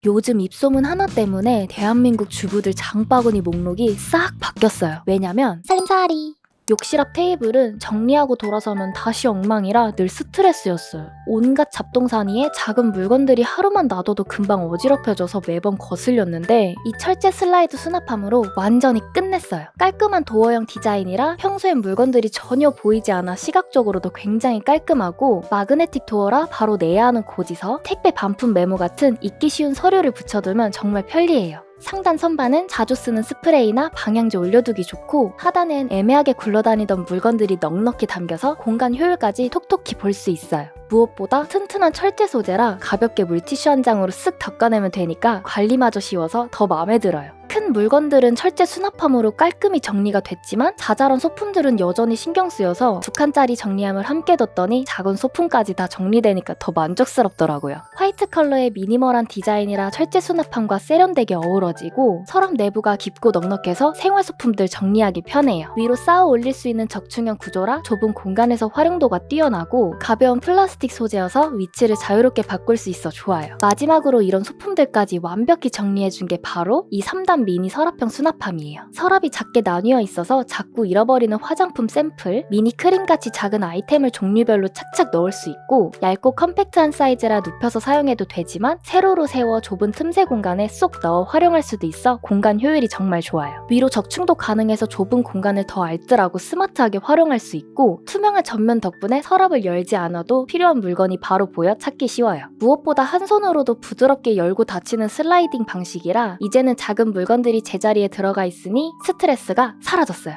요즘 입소문 하나 때문에 대한민국 주부들 장바구니 목록이 싹 바뀌었어요. 왜냐면 살림살이. 욕실 앞 테이블은 정리하고 돌아서면 다시 엉망이라 늘 스트레스였어요. 온갖 잡동사니에 작은 물건들이 하루만 놔둬도 금방 어지럽혀져서 매번 거슬렸는데 이 철제 슬라이드 수납함으로 완전히 끝냈어요. 깔끔한 도어형 디자인이라 평소엔 물건들이 전혀 보이지 않아 시각적으로도 굉장히 깔끔하고 마그네틱 도어라 바로 내야 하는 고지서, 택배 반품 메모 같은 읽기 쉬운 서류를 붙여두면 정말 편리해요. 상단 선반은 자주 쓰는 스프레이나 방향제 올려두기 좋고 하단엔 애매하게 굴러다니던 물건들이 넉넉히 담겨서 공간 효율까지 톡톡히 볼 수 있어요. 무엇보다 튼튼한 철제 소재라 가볍게 물티슈 한 장으로 쓱 닦아내면 되니까 관리마저 쉬워서 더 마음에 들어요. 큰 물건들은 철제 수납함으로 깔끔히 정리가 됐지만 자잘한 소품들은 여전히 신경 쓰여서 2칸짜리 정리함을 함께 뒀더니 작은 소품까지 다 정리되니까 더 만족스럽더라고요. 화이트 컬러의 미니멀한 디자인이라 철제 수납함과 세련되게 어우러지고 서랍 내부가 깊고 넉넉해서 생활소품들 정리하기 편해요. 위로 쌓아 올릴 수 있는 적중형 구조라 좁은 공간에서 활용도가 뛰어나고 가벼운 플라스틱 소재여서 위치를 자유롭게 바꿀 수 있어 좋아요. 마지막으로 이런 소품들까지 완벽히 정리해준 게 바로 이 3단 미니 서랍형 수납함이에요. 서랍이 작게 나뉘어 있어서 자꾸 잃어버리는 화장품 샘플, 미니 크림같이 작은 아이템을 종류별로 착착 넣을 수 있고 얇고 컴팩트한 사이즈라 눕혀서 사용해도 되지만 세로로 세워 좁은 틈새 공간에 쏙 넣어 활용할 수도 있어 공간 효율이 정말 좋아요. 위로 적충도 가능해서 좁은 공간을 더 알뜰하고 스마트하게 활용할 수 있고 투명한 전면 덕분에 서랍을 열지 않아도 필요한 물건이 바로 보여 찾기 쉬워요. 무엇보다 한 손으로도 부드럽게 열고 닫히는 슬라이딩 방식이라 이제는 작은 물건들이 제자리에 들어가 있으니 스트레스가 사라졌어요.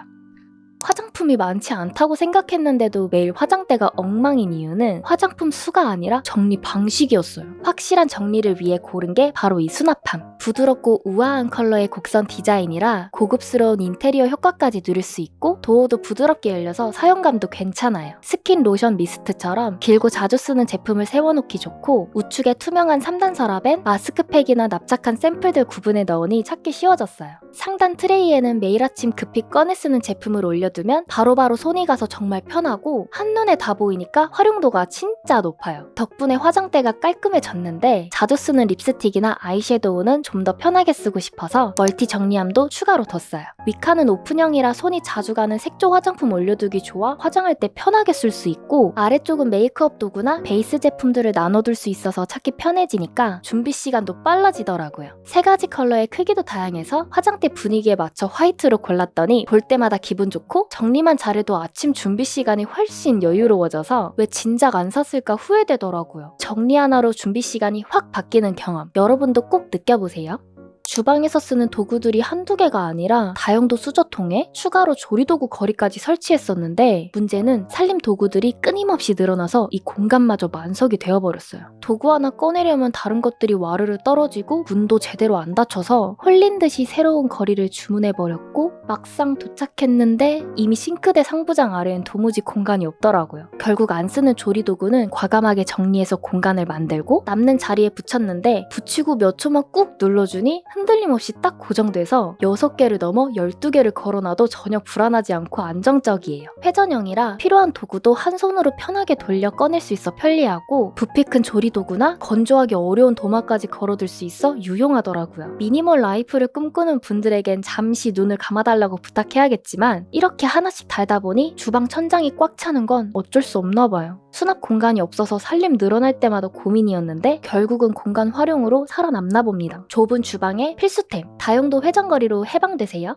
화장품이 많지 않다고 생각했는데도 매일 화장대가 엉망인 이유는 화장품 수가 아니라 정리 방식이었어요. 확실한 정리를 위해 고른 게 바로 이 수납함. 부드럽고 우아한 컬러의 곡선 디자인이라 고급스러운 인테리어 효과까지 누릴 수 있고 도어도 부드럽게 열려서 사용감도 괜찮아요. 스킨 로션 미스트처럼 길고 자주 쓰는 제품을 세워놓기 좋고 우측에 투명한 3단 서랍엔 마스크팩이나 납작한 샘플들 구분해 넣으니 찾기 쉬워졌어요. 상단 트레이에는 매일 아침 급히 꺼내 쓰는 제품을 올려두면 바로바로 손이 가서 정말 편하고 한눈에 다 보이니까 활용도가 진짜 높아요. 덕분에 화장대가 깔끔해졌는데 자주 쓰는 립스틱이나 아이섀도우는 좀 더 편하게 쓰고 싶어서 멀티 정리함도 추가로 뒀어요. 위칸은 오픈형이라 손이 자주 가는 색조 화장품 올려두기 좋아 화장할 때 편하게 쓸 수 있고 아래쪽은 메이크업 도구나 베이스 제품들을 나눠둘 수 있어서 찾기 편해지니까 준비 시간도 빨라지더라고요. 3가지 컬러의 크기도 다양해서 화장대 분위기에 맞춰 화이트로 골랐더니 볼 때마다 기분 좋고 정리만 잘해도 아침 준비 시간이 훨씬 여유로워져서 왜 진작 안 샀을까 후회되더라고요. 정리 하나로 준비 시간이 확 바뀌는 경험 여러분도 꼭 느껴보세요. 주방에서 쓰는 도구들이 한두 개가 아니라 다용도 수저통에 추가로 조리도구 거리까지 설치했었는데 문제는 살림 도구들이 끊임없이 늘어나서 이 공간마저 만석이 되어버렸어요. 도구 하나 꺼내려면 다른 것들이 와르르 떨어지고 문도 제대로 안 닫혀서 홀린 듯이 새로운 거리를 주문해버렸고 막상 도착했는데 이미 싱크대 상부장 아래엔 도무지 공간이 없더라고요. 결국 안 쓰는 조리도구는 과감하게 정리해서 공간을 만들고 남는 자리에 붙였는데 붙이고 몇 초만 꾹 눌러주니 흔들림 없이 딱 고정돼서 6개를 넘어 12개를 걸어놔도 전혀 불안하지 않고 안정적이에요. 회전형이라 필요한 도구도 한 손으로 편하게 돌려 꺼낼 수 있어 편리하고 부피 큰 조리도구나 건조하기 어려운 도마까지 걸어둘 수 있어 유용하더라고요. 미니멀 라이프를 꿈꾸는 분들에겐 잠시 눈을 감아달라고 부탁해야겠지만 이렇게 하나씩 달다 보니 주방 천장이 꽉 차는 건 어쩔 수 없나 봐요. 수납 공간이 없어서 살림 늘어날 때마다 고민이었는데 결국은 공간 활용으로 살아남나 봅니다. 좁은 주방에 필수템, 다용도 회전거리로 해방되세요.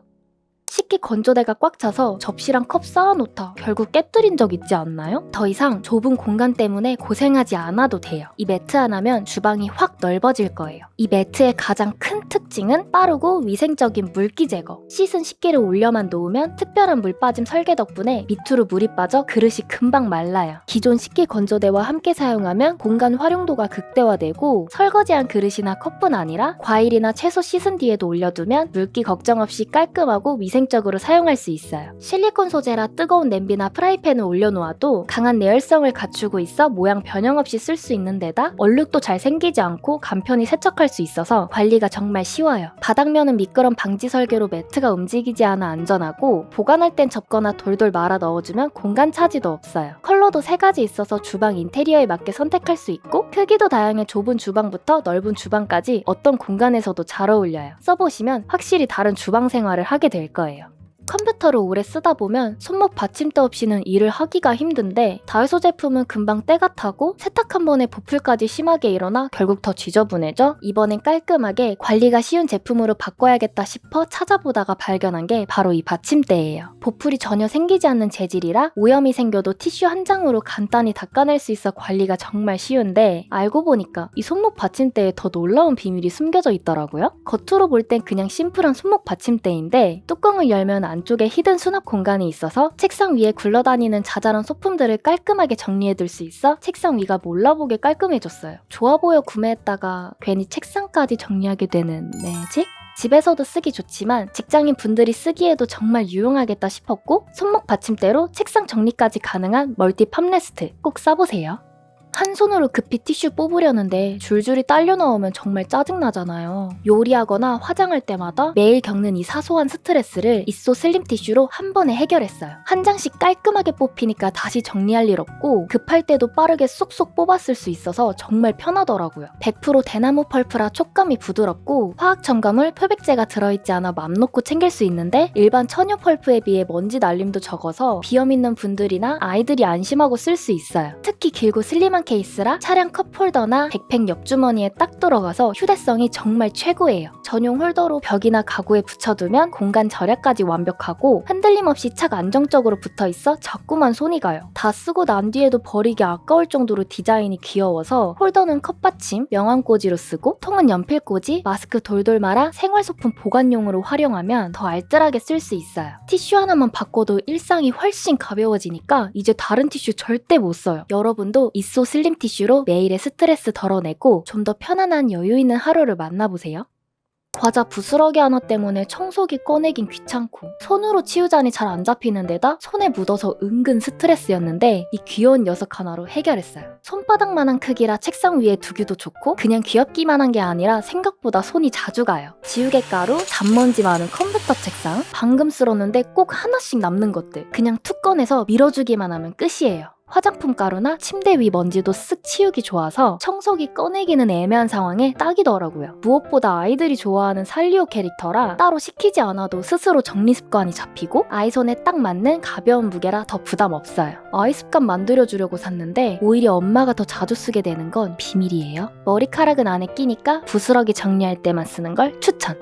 식기 건조대가 꽉 차서 접시랑 컵 쌓아놓다 결국 깨뜨린 적 있지 않나요? 더 이상 좁은 공간 때문에 고생하지 않아도 돼요. 이 매트 하나면 주방이 확 넓어질 거예요. 이 매트의 가장 큰 특징은 빠르고 위생적인 물기 제거. 씻은 식기를 올려만 놓으면 특별한 물 빠짐 설계 덕분에 밑으로 물이 빠져 그릇이 금방 말라요. 기존 식기 건조대와 함께 사용하면 공간 활용도가 극대화되고 설거지한 그릇이나 컵뿐 아니라 과일이나 채소 씻은 뒤에도 올려두면 물기 걱정 없이 깔끔하고 위생적인 효율적으로 사용할 수 있어요. 실리콘 소재라 뜨거운 냄비나 프라이팬을 올려놓아도 강한 내열성을 갖추고 있어 모양 변형 없이 쓸 수 있는 데다 얼룩도 잘 생기지 않고 간편히 세척할 수 있어서 관리가 정말 쉬워요. 바닥면은 미끄럼 방지 설계로 매트가 움직이지 않아 안전하고 보관할 땐 접거나 돌돌 말아 넣어주면 공간 차지도 없어요. 컬러도 3가지 있어서 주방 인테리어에 맞게 선택할 수 있고 크기도 다양해 좁은 주방부터 넓은 주방까지 어떤 공간에서도 잘 어울려요. 써보시면 확실히 다른 주방 생활을 하게 될 거예요. 컴퓨터를 오래 쓰다 보면 손목 받침대 없이는 일을 하기가 힘든데 다이소 제품은 금방 때가 타고 세탁 한 번에 보풀까지 심하게 일어나 결국 더 지저분해져 이번엔 깔끔하게 관리가 쉬운 제품으로 바꿔야겠다 싶어 찾아보다가 발견한 게 바로 이 받침대예요. 보풀이 전혀 생기지 않는 재질이라 오염이 생겨도 티슈 한 장으로 간단히 닦아낼 수 있어 관리가 정말 쉬운데 알고 보니까 이 손목 받침대에 더 놀라운 비밀이 숨겨져 있더라고요. 겉으로 볼 땐 그냥 심플한 손목 받침대인데 뚜껑을 열면 안쪽에 히든 수납 공간이 있어서 책상 위에 굴러다니는 자잘한 소품들을 깔끔하게 정리해둘 수 있어 책상 위가 몰라보게 깔끔해졌어요. 좋아 보여 구매했다가 괜히 책상까지 정리하게 되는 매직? 집에서도 쓰기 좋지만 직장인 분들이 쓰기에도 정말 유용하겠다 싶었고 손목 받침대로 책상 정리까지 가능한 멀티 팜레스트 꼭 써보세요. 한 손으로 급히 티슈 뽑으려는데 줄줄이 딸려 나오면 정말 짜증나잖아요. 요리하거나 화장할 때마다 매일 겪는 이 사소한 스트레스를 이소 슬림 티슈로 한 번에 해결했어요. 한 장씩 깔끔하게 뽑히니까 다시 정리할 일 없고 급할 때도 빠르게 쏙쏙 뽑았을 수 있어서 정말 편하더라고요. 100% 대나무 펄프라 촉감이 부드럽고 화학 첨가물, 표백제가 들어있지 않아 맘 놓고 챙길 수 있는데 일반 천연 펄프에 비해 먼지 날림도 적어서 비염 있는 분들이나 아이들이 안심하고 쓸 수 있어요. 특히 길고 슬림한 케이스라 차량 컵홀더나 백팩 옆주머니에 딱 들어가서 휴대성이 정말 최고예요. 전용 홀더로 벽이나 가구에 붙여두면 공간 절약까지 완벽하고 흔들림 없이 착 안정적으로 붙어있어 자꾸만 손이 가요. 다 쓰고 난 뒤에도 버리기 아까울 정도로 디자인이 귀여워서 홀더는 컵받침, 명암꽂이로 쓰고 통은 연필꽂이, 마스크 돌돌 말아 생활소품 보관용으로 활용하면 더 알뜰하게 쓸 수 있어요. 티슈 하나만 바꿔도 일상이 훨씬 가벼워지니까 이제 다른 티슈 절대 못 써요. 여러분도 이소 슬림 티슈로 매일의 스트레스 덜어내고 좀 더 편안한 여유 있는 하루를 만나보세요. 과자 부스러기 하나 때문에 청소기 꺼내긴 귀찮고 손으로 치우자니 잘 안 잡히는 데다 손에 묻어서 은근 스트레스였는데 이 귀여운 녀석 하나로 해결했어요. 손바닥만한 크기라 책상 위에 두기도 좋고 그냥 귀엽기만 한 게 아니라 생각보다 손이 자주 가요. 지우개 가루, 잔먼지 많은 컴퓨터 책상, 방금 쓸었는데 꼭 하나씩 남는 것들 그냥 툭 꺼내서 밀어주기만 하면 끝이에요. 화장품 가루나 침대 위 먼지도 쓱 치우기 좋아서 청소기 꺼내기는 애매한 상황에 딱이더라고요. 무엇보다 아이들이 좋아하는 살리오 캐릭터라 따로 시키지 않아도 스스로 정리 습관이 잡히고 아이 손에 딱 맞는 가벼운 무게라 더 부담 없어요. 아이 습관 만들어주려고 샀는데 오히려 엄마가 더 자주 쓰게 되는 건 비밀이에요. 머리카락은 안에 끼니까 부스러기 정리할 때만 쓰는 걸 추천!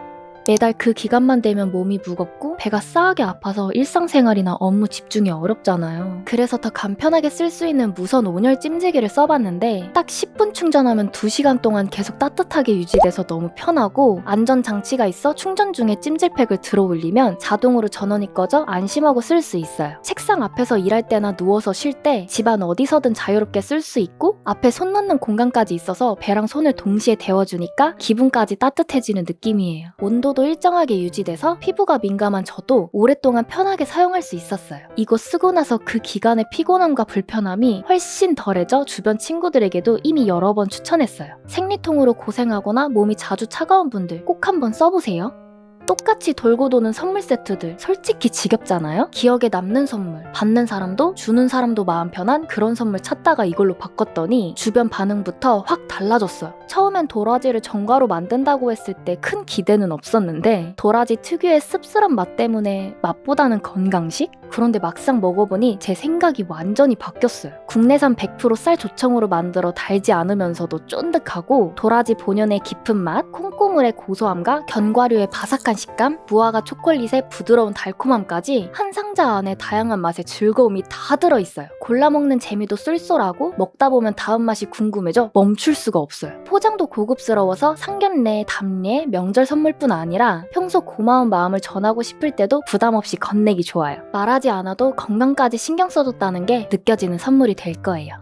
매달 그 기간만 되면 몸이 무겁고 배가 싸하게 아파서 일상생활이나 업무 집중이 어렵잖아요. 그래서 더 간편하게 쓸 수 있는 무선 온열 찜질기를 써봤는데 딱 10분 충전하면 2시간 동안 계속 따뜻하게 유지돼서 너무 편하고 안전장치가 있어 충전 중에 찜질팩을 들어 올리면 자동으로 전원이 꺼져 안심하고 쓸 수 있어요. 책상 앞에서 일할 때나 누워서 쉴 때 집안 어디서든 자유롭게 쓸 수 있고 앞에 손 넣는 공간까지 있어서 배랑 손을 동시에 데워주니까 기분까지 따뜻해지는 느낌이에요. 온도도 일정하게 유지돼서 피부가 민감한 저도 오랫동안 편하게 사용할 수 있었어요. 이거 쓰고 나서 그 기간의 피곤함과 불편함이 훨씬 덜해져 주변 친구들에게도 이미 여러 번 추천했어요. 생리통으로 고생하거나 몸이 자주 차가운 분들 꼭 한번 써보세요. 똑같이 돌고 도는 선물 세트들 솔직히 지겹잖아요? 기억에 남는 선물, 받는 사람도 주는 사람도 마음 편한 그런 선물 찾다가 이걸로 바꿨더니 주변 반응부터 확 달라졌어요. 처음엔 도라지를 전과로 만든다고 했을 때 큰 기대는 없었는데 도라지 특유의 씁쓸한 맛 때문에 맛보다는 건강식? 그런데 막상 먹어보니 제 생각이 완전히 바뀌었어요. 국내산 100% 쌀 조청으로 만들어 달지 않으면서도 쫀득하고 도라지 본연의 깊은 맛, 콩고물의 고소함과 견과류의 바삭한 식감, 무화과 초콜릿의 부드러운 달콤함까지 한 상자 안에 다양한 맛의 즐거움이 다 들어있어요. 골라먹는 재미도 쏠쏠하고 먹다 보면 다음 맛이 궁금해져 멈출 수가 없어요. 포장도 고급스러워서 상견례, 답례, 명절 선물뿐 아니라 평소 고마운 마음을 전하고 싶을 때도 부담 없이 건네기 좋아요. 말하지 않아도 건강까지 신경 써줬다는 게 느껴지는 선물이 될 거예요.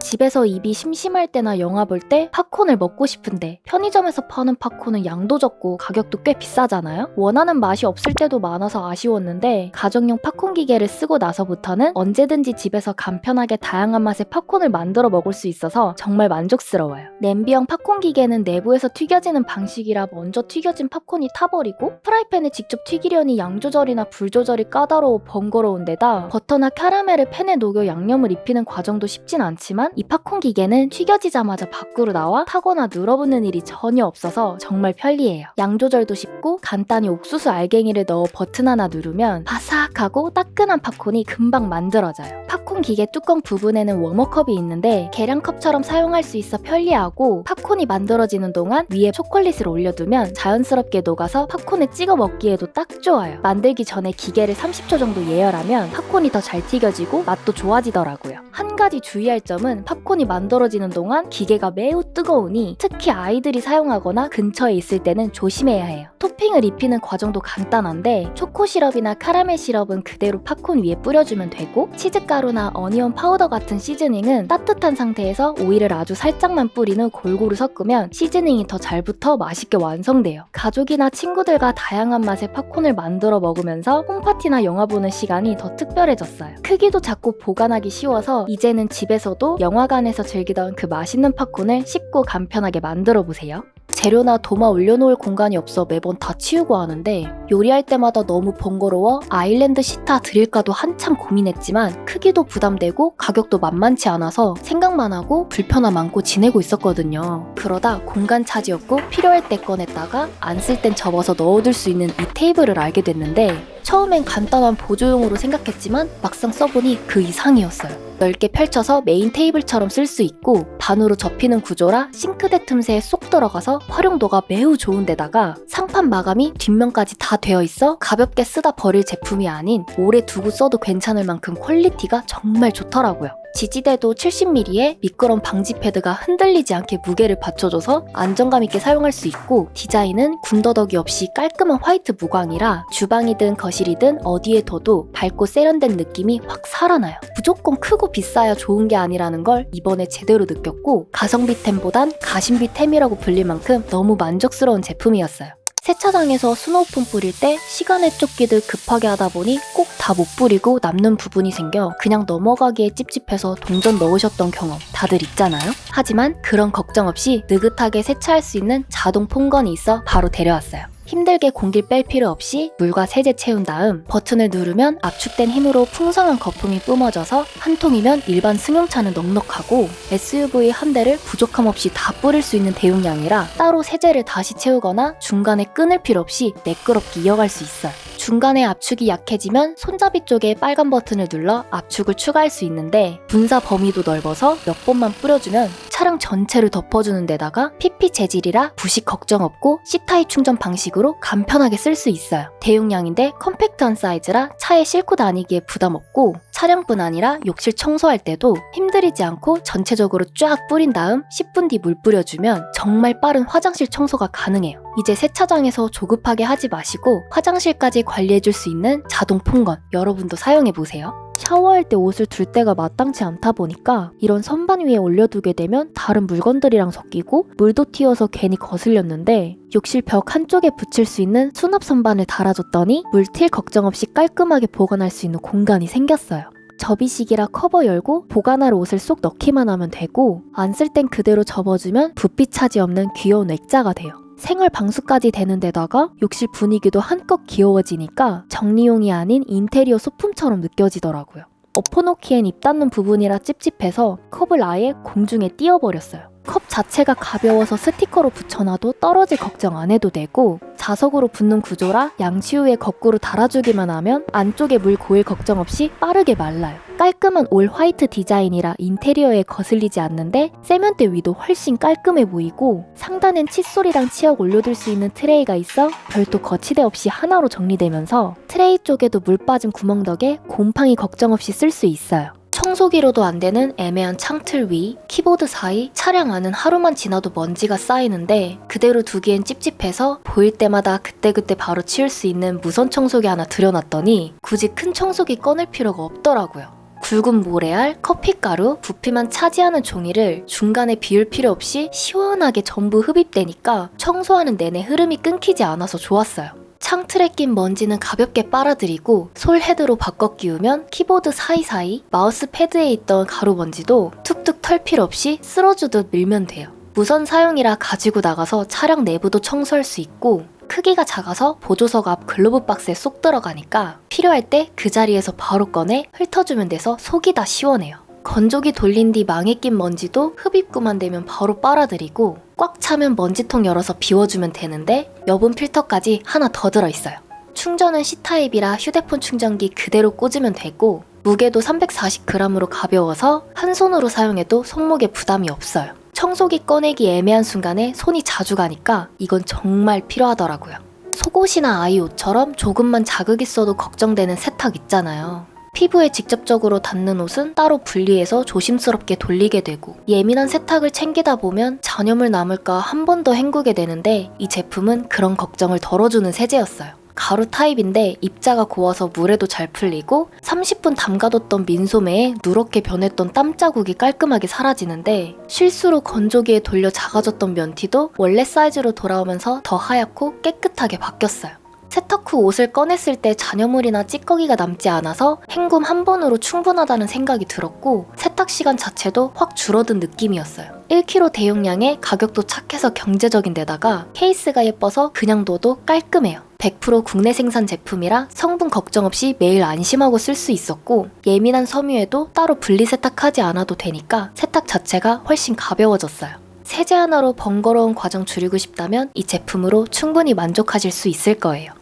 집에서 입이 심심할 때나 영화 볼 때 팝콘을 먹고 싶은데 편의점에서 파는 팝콘은 양도 적고 가격도 꽤 비싸잖아요? 원하는 맛이 없을 때도 많아서 아쉬웠는데 가정용 팝콘 기계를 쓰고 나서부터는 언제든지 집에서 간편하게 다양한 맛의 팝콘을 만들어 먹을 수 있어서 정말 만족스러워요. 냄비형 팝콘 기계는 내부에서 튀겨지는 방식이라 먼저 튀겨진 팝콘이 타버리고 프라이팬에 직접 튀기려니 양 조절이나 불 조절이 까다로워 번거로운 데다 버터나 캐러멜을 팬에 녹여 양념을 입히는 과정도 쉽진 않지만 이 팝콘 기계는 튀겨지자마자 밖으로 나와 타거나 늘어붙는 일이 전혀 없어서 정말 편리해요. 양 조절도 쉽고 간단히 옥수수 알갱이를 넣어 버튼 하나 누르면 바삭하고 따끈한 팝콘이 금방 만들어져요. 팝콘 기계 뚜껑 부분에는 워머컵이 있는데 계량컵처럼 사용할 수 있어 편리하고 팝콘이 만들어지는 동안 위에 초콜릿을 올려두면 자연스럽게 녹아서 팝콘에 찍어 먹기에도 딱 좋아요. 만들기 전에 기계를 30초 정도 예열하면 팝콘이 더 잘 튀겨지고 맛도 좋아지더라고요. 한 가지 주의할 점은 팝콘이 만들어지는 동안 기계가 매우 뜨거우니 특히 아이들이 사용하거나 근처에 있을 때는 조심해야 해요. 토핑을 입히는 과정도 간단한데 초코 시럽이나 카라멜 시럽은 그대로 팝콘 위에 뿌려주면 되고 치즈가루나 어니언 파우더 같은 시즈닝은 따뜻한 상태에서 오일을 아주 살짝만 뿌린 후 골고루 섞으면 시즈닝이 더 잘 붙어 맛있게 완성돼요. 가족이나 친구들과 다양한 맛의 팝콘을 만들어 먹으면서 홈파티나 영화 보는 시간이 더 특별해졌어요. 크기도 작고 보관하기 쉬워서 이제는 집에서도 영화관에서 즐기던 그 맛있는 팝콘을 쉽고 간편하게 만들어 보세요. 재료나 도마 올려놓을 공간이 없어 매번 다 치우고 하는데 요리할 때마다 너무 번거로워 아일랜드 시타 드릴까도 한참 고민했지만 크기도 부담되고 가격도 만만치 않아서 생각만 하고 불편함 안고 지내고 있었거든요. 그러다 공간 차지 없고 필요할 때 꺼냈다가 안 쓸 땐 접어서 넣어둘 수 있는 이 테이블을 알게 됐는데 처음엔 간단한 보조용으로 생각했지만 막상 써보니 그 이상이었어요. 넓게 펼쳐서 메인 테이블처럼 쓸 수 있고 반으로 접히는 구조라 싱크대 틈새에 쏙 들어가서 활용도가 매우 좋은데다가 상판 마감이 뒷면까지 다 되어 있어 가볍게 쓰다 버릴 제품이 아닌 오래 두고 써도 괜찮을 만큼 퀄리티가 정말 좋더라고요. 지지대도 70mm에 미끄럼 방지 패드가 흔들리지 않게 무게를 받쳐줘서 안정감 있게 사용할 수 있고 디자인은 군더더기 없이 깔끔한 화이트 무광이라 주방이든 거실이든 어디에 둬도 밝고 세련된 느낌이 확 살아나요. 무조건 크고 비싸야 좋은 게 아니라는 걸 이번에 제대로 느꼈고 가성비템보단 가심비템이라고 불릴 만큼 너무 만족스러운 제품이었어요. 세차장에서 스노우폼 뿌릴 때 시간에 쫓기듯 급하게 하다 보니 꼭 다 못 뿌리고 남는 부분이 생겨 그냥 넘어가기에 찝찝해서 동전 넣으셨던 경험 다들 있잖아요? 하지만 그런 걱정 없이 느긋하게 세차할 수 있는 자동 폼건이 있어 바로 데려왔어요. 힘들게 공기를 뺄 필요 없이 물과 세제 채운 다음 버튼을 누르면 압축된 힘으로 풍성한 거품이 뿜어져서 한 통이면 일반 승용차는 넉넉하고 SUV 한 대를 부족함 없이 다 뿌릴 수 있는 대용량이라 따로 세제를 다시 채우거나 중간에 끊을 필요 없이 매끄럽게 이어갈 수 있어요. 중간에 압축이 약해지면 손잡이 쪽에 빨간 버튼을 눌러 압축을 추가할 수 있는데 분사 범위도 넓어서 몇 번만 뿌려주면 차량 전체를 덮어주는 데다가 PP 재질이라 부식 걱정 없고 C타입 충전 방식으로 간편하게 쓸 수 있어요. 대용량인데 컴팩트한 사이즈라 차에 싣고 다니기에 부담 없고 차량뿐 아니라 욕실 청소할 때도 힘들이지 않고 전체적으로 쫙 뿌린 다음 10분 뒤 물 뿌려주면 정말 빠른 화장실 청소가 가능해요. 이제 세차장에서 조급하게 하지 마시고 화장실까지 관리해줄 수 있는 자동 폼건 여러분도 사용해보세요. 샤워할 때 옷을 둘 때가 마땅치 않다 보니까 이런 선반 위에 올려두게 되면 다른 물건들이랑 섞이고 물도 튀어서 괜히 거슬렸는데 욕실 벽 한쪽에 붙일 수 있는 수납 선반을 달아줬더니 물튈 걱정 없이 깔끔하게 보관할 수 있는 공간이 생겼어요. 접이식이라 커버 열고 보관할 옷을 쏙 넣기만 하면 되고 안 쓸 땐 그대로 접어주면 부피 차지 없는 귀여운 액자가 돼요. 생활 방수까지 되는 데다가 욕실 분위기도 한껏 귀여워지니까 정리용이 아닌 인테리어 소품처럼 느껴지더라고요. 엎어놓기엔 입 닿는 부분이라 찝찝해서 컵을 아예 공중에 띄워버렸어요. 컵 자체가 가벼워서 스티커로 붙여놔도 떨어질 걱정 안 해도 되고 자석으로 붙는 구조라 양치 후에 거꾸로 달아주기만 하면 안쪽에 물 고일 걱정 없이 빠르게 말라요. 깔끔한 올 화이트 디자인이라 인테리어에 거슬리지 않는데 세면대 위도 훨씬 깔끔해 보이고 상단엔 칫솔이랑 치약 올려둘 수 있는 트레이가 있어 별도 거치대 없이 하나로 정리되면서 트레이 쪽에도 물 빠진 구멍 덕에 곰팡이 걱정 없이 쓸 수 있어요. 청소기로도 안 되는 애매한 창틀 위, 키보드 사이, 차량 안은 하루만 지나도 먼지가 쌓이는데 그대로 두기엔 찝찝해서 보일 때마다 그때그때 바로 치울 수 있는 무선 청소기 하나 들여놨더니 굳이 큰 청소기 꺼낼 필요가 없더라고요. 굵은 모래알, 커피가루, 부피만 차지하는 종이를 중간에 비울 필요 없이 시원하게 전부 흡입되니까 청소하는 내내 흐름이 끊기지 않아서 좋았어요. 창틀에 낀 먼지는 가볍게 빨아들이고 솔 헤드로 바꿔 끼우면 키보드 사이사이, 마우스 패드에 있던 가루 먼지도 툭툭 털 필요 없이 쓸어주듯 밀면 돼요. 무선 사용이라 가지고 나가서 차량 내부도 청소할 수 있고 크기가 작아서 보조석 앞 글로브 박스에 쏙 들어가니까 필요할 때 그 자리에서 바로 꺼내 훑어주면 돼서 속이 다 시원해요. 건조기 돌린 뒤 망에 낀 먼지도 흡입구만 되면 바로 빨아들이고 꽉 차면 먼지통 열어서 비워주면 되는데 여분 필터까지 하나 더 들어있어요. 충전은 C타입이라 휴대폰 충전기 그대로 꽂으면 되고 무게도 340g으로 가벼워서 한 손으로 사용해도 손목에 부담이 없어요. 청소기 꺼내기 애매한 순간에 손이 자주 가니까 이건 정말 필요하더라고요. 속옷이나 아이 옷처럼 조금만 자극이 있어도 걱정되는 세탁 있잖아요. 피부에 직접적으로 닿는 옷은 따로 분리해서 조심스럽게 돌리게 되고 예민한 세탁을 챙기다 보면 잔여물 남을까 한 번 더 헹구게 되는데 이 제품은 그런 걱정을 덜어주는 세제였어요. 가루 타입인데 입자가 고와서 물에도 잘 풀리고 30분 담가뒀던 민소매에 누렇게 변했던 땀 자국이 깔끔하게 사라지는데 실수로 건조기에 돌려 작아졌던 면티도 원래 사이즈로 돌아오면서 더 하얗고 깨끗하게 바뀌었어요. 세탁 후 옷을 꺼냈을 때 잔여물이나 찌꺼기가 남지 않아서 헹굼 한 번으로 충분하다는 생각이 들었고 세탁 시간 자체도 확 줄어든 느낌이었어요. 1kg 대용량에 가격도 착해서 경제적인 데다가 케이스가 예뻐서 그냥 둬도 깔끔해요. 100% 국내 생산 제품이라 성분 걱정 없이 매일 안심하고 쓸 수 있었고 예민한 섬유에도 따로 분리 세탁하지 않아도 되니까 세탁 자체가 훨씬 가벼워졌어요. 세제 하나로 번거로운 과정 줄이고 싶다면 이 제품으로 충분히 만족하실 수 있을 거예요.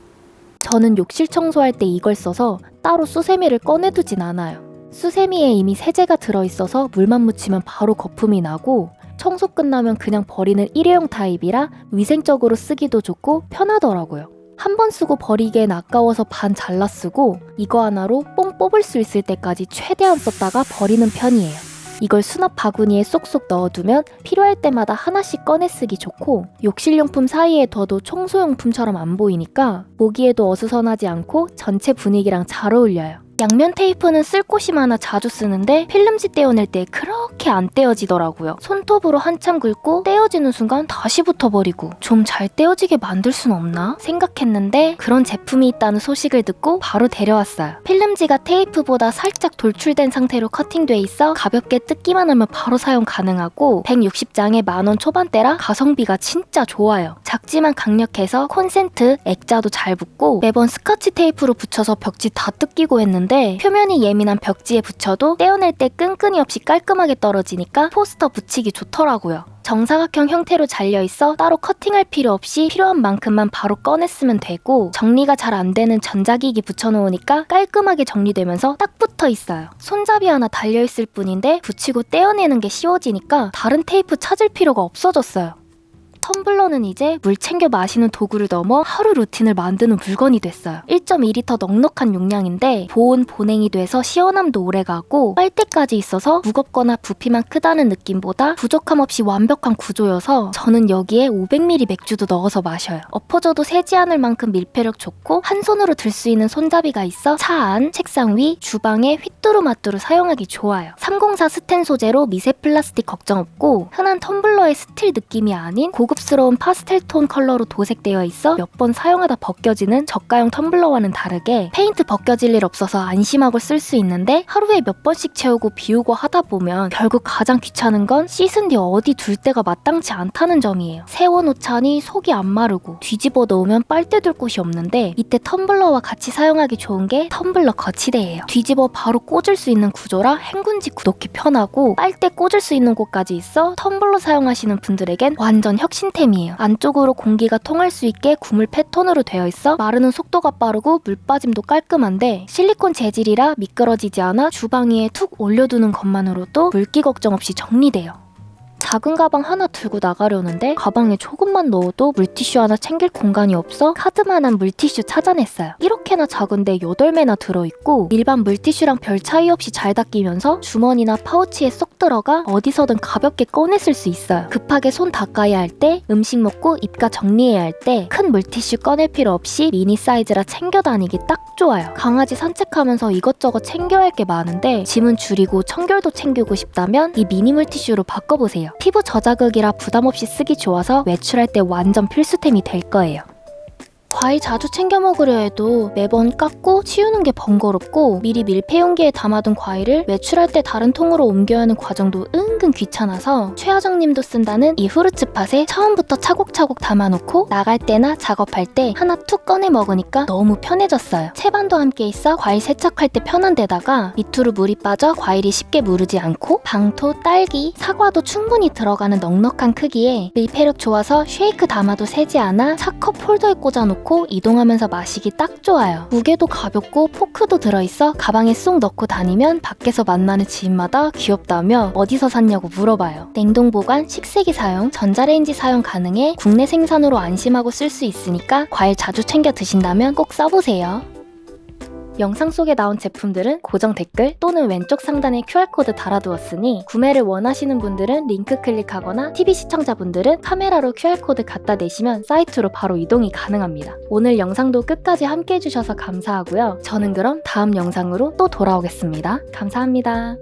저는 욕실 청소할 때 이걸 써서 따로 수세미를 꺼내두진 않아요. 수세미에 이미 세제가 들어있어서 물만 묻히면 바로 거품이 나고 청소 끝나면 그냥 버리는 일회용 타입이라 위생적으로 쓰기도 좋고 편하더라고요. 한 번 쓰고 버리기엔 아까워서 반 잘라 쓰고 이거 하나로 뽕 뽑을 수 있을 때까지 최대한 썼다가 버리는 편이에요. 이걸 수납 바구니에 쏙쏙 넣어두면 필요할 때마다 하나씩 꺼내 쓰기 좋고 욕실용품 사이에 둬도 청소용품처럼 안 보이니까 보기에도 어수선하지 않고 전체 분위기랑 잘 어울려요. 양면 테이프는 쓸 곳이 많아 자주 쓰는데 필름지 떼어낼 때 그렇게 안 떼어지더라고요. 손톱으로 한참 긁고 떼어지는 순간 다시 붙어버리고 좀 잘 떼어지게 만들 순 없나? 생각했는데 그런 제품이 있다는 소식을 듣고 바로 데려왔어요. 필름지가 테이프보다 살짝 돌출된 상태로 커팅돼 있어 가볍게 뜯기만 하면 바로 사용 가능하고 160장에 10,000원 초반대라 가성비가 진짜 좋아요. 작지만 강력해서 콘센트, 액자도 잘 붙고 매번 스카치 테이프로 붙여서 벽지 다 뜯기고 했는데 표면이 예민한 벽지에 붙여도 떼어낼 때 끈끈이 없이 깔끔하게 떨어지니까 포스터 붙이기 좋더라고요. 정사각형 형태로 잘려있어 따로 커팅할 필요 없이 필요한 만큼만 바로 꺼내 쓰면 되고 정리가 잘 안 되는 전자기기 붙여놓으니까 깔끔하게 정리되면서 딱 붙어 있어요. 손잡이 하나 달려있을 뿐인데 붙이고 떼어내는 게 쉬워지니까 다른 테이프 찾을 필요가 없어졌어요. 텀블러는 이제 물 챙겨 마시는 도구를 넘어 하루 루틴을 만드는 물건이 됐어요. 1.2L 넉넉한 용량인데 보온 보냉이 돼서 시원함도 오래가고 빨대까지 있어서 무겁거나 부피만 크다는 느낌보다 부족함 없이 완벽한 구조여서 저는 여기에 500ml 맥주도 넣어서 마셔요. 엎어져도 새지 않을 만큼 밀폐력 좋고 한 손으로 들 수 있는 손잡이가 있어 차 안, 책상 위, 주방에 휘뚜루마뚜루 사용하기 좋아요. 304 스텐 소재로 미세 플라스틱 걱정 없고 흔한 텀블러의 스틸 느낌이 아닌 고급스러운 파스텔 톤 컬러로 도색되어 있어 몇 번 사용하다 벗겨지는 저가형 텀블러와는 다르게 페인트 벗겨질 일 없어서 안심하고 쓸 수 있는데 하루에 몇 번씩 채우고 비우고 하다 보면 결국 가장 귀찮은 건 씻은 뒤 어디 둘 데가 마땅치 않다는 점이에요. 세워놓자니 속이 안 마르고 뒤집어 놓으면 빨대 둘 곳이 없는데 이때 텀블러와 같이 사용하기 좋은 게 텀블러 거치대예요. 뒤집어 바로 꽂을 수 있는 구조라 헹군지 놓기 편하고 빨대 꽂을 수 있는 곳까지 있어 텀블러 사용하시는 분들에겐 완전 혁신템이에요. 안쪽으로 공기가 통할 수 있게 구물 패턴으로 되어 있어 마르는 속도가 빠르고 물 빠짐도 깔끔한데 실리콘 재질이라 미끄러지지 않아 주방 위에 툭 올려두는 것만으로도 물기 걱정 없이 정리돼요. 작은 가방 하나 들고 나가려는데 가방에 조금만 넣어도 물티슈 하나 챙길 공간이 없어 카드만한 물티슈 찾아냈어요. 이렇게나 작은데 8매나 들어있고 일반 물티슈랑 별 차이 없이 잘 닦이면서 주머니나 파우치에 쏙 들어가 어디서든 가볍게 꺼내 쓸 수 있어요. 급하게 손 닦아야 할 때, 음식 먹고 입가 정리해야 할 때 큰 물티슈 꺼낼 필요 없이 미니 사이즈라 챙겨 다니기 딱 딱 좋아요. 강아지 산책하면서 이것저것 챙겨야 할 게 많은데 짐은 줄이고 청결도 챙기고 싶다면 이 미니 물티슈로 바꿔보세요. 피부 저자극이라 부담 없이 쓰기 좋아서 외출할 때 완전 필수템이 될 거예요. 과일 자주 챙겨 먹으려 해도 매번 깎고 치우는 게 번거롭고 미리 밀폐 용기에 담아둔 과일을 외출할 때 다른 통으로 옮겨야 하는 과정도 은근 귀찮아서 최하정님도 쓴다는 이 후르츠팟에 처음부터 차곡차곡 담아놓고 나갈 때나 작업할 때 하나 툭 꺼내 먹으니까 너무 편해졌어요. 채반도 함께 있어 과일 세척할 때 편한 데다가 밑으로 물이 빠져 과일이 쉽게 무르지 않고 방토, 딸기, 사과도 충분히 들어가는 넉넉한 크기에 밀폐력 좋아서 쉐이크 담아도 새지 않아 차컵 홀더에 꽂아놓고 이동하면서 마시기 딱 좋아요. 무게도 가볍고 포크도 들어있어 가방에 쏙 넣고 다니면 밖에서 만나는 지인마다 귀엽다며 어디서 샀냐고 물어봐요. 냉동 보관, 식세기 사용, 전자레인지 사용 가능해 국내 생산으로 안심하고 쓸 수 있으니까 과일 자주 챙겨 드신다면 꼭 써보세요. 영상 속에 나온 제품들은 고정 댓글 또는 왼쪽 상단에 QR코드 달아두었으니 구매를 원하시는 분들은 링크 클릭하거나 TV 시청자분들은 카메라로 QR코드 갖다 대시면 사이트로 바로 이동이 가능합니다. 오늘 영상도 끝까지 함께 해주셔서 감사하고요. 저는 그럼 다음 영상으로 또 돌아오겠습니다. 감사합니다.